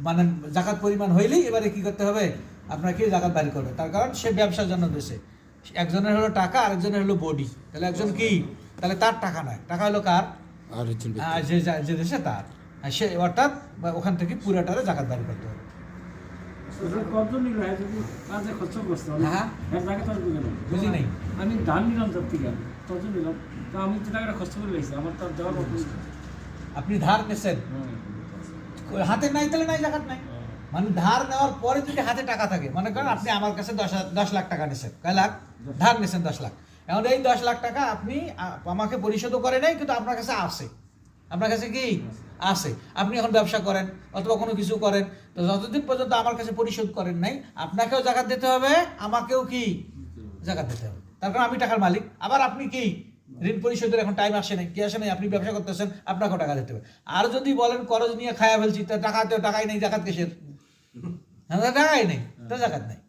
মানে জাকাত পরিমাণ হইলেই এবারে কি করতে হবে, আপনাকে জাকাত বাড়ি করবে। তার কারণ সে ব্যবসার জন্য দেশে, একজনের হলো টাকা, আরেকজনের হলো বডি। তাহলে একজন কি, তাহলে তার টাকা নয়, টাকা হলো কার, যে দেশে তার, সে অর্থাৎ ওখান থেকে পুরাটারে জাকাত বাড়ি করতে হবে। হ্যাঁ বুঝি নাই, আমি ধান নিলাম তার থেকে তত নিলাম, তো আমি যে টাকাটা খরচ করে লেগেছি আমার তার দেওয়ার মতো। আপনি ধার নেছেন, হাতে নাই তাহলে নাই, জাকাত নাই। মানে ধার নেওয়ার পরে যদি হাতে টাকা থাকে, মনে করেন আপনি আমার কাছে 10 লাখ টাকা নিছেন, কয় লাখ ধার নিছেন 10 লাখ। এখন এই 10 লাখ টাকা আপনি আমাকে পরিশোধও করে নাই, কিন্তু আপনার কাছে আছে, আপনার কাছে কি আছে। আপনি এখন ব্যবসা করেন অথবা কোনো কিছু করেন, তো যতদিন পর্যন্ত আমার কাছে পরিশোধ করেন নাই, আপনাকেও জাকাত দিতে হবে, আমাকেও কি জাকাত দিতে হবে। তার কারণ আমি টাকার মালিক। আবার আপনি কি ঋণ পরিশোধের এখন টাইম আসে নাই, কি আসে নাই, আপনি ব্যবসা করতেছেন, আপনাকেও টাকা দিতে হবে। আর যদি বলেন করজ নিয়ে খায়া ফেলছি, তা টাকাতেও টাকাই নেই, জাকাত কিসের, টাকাই নেই, তা জাকাত নেই।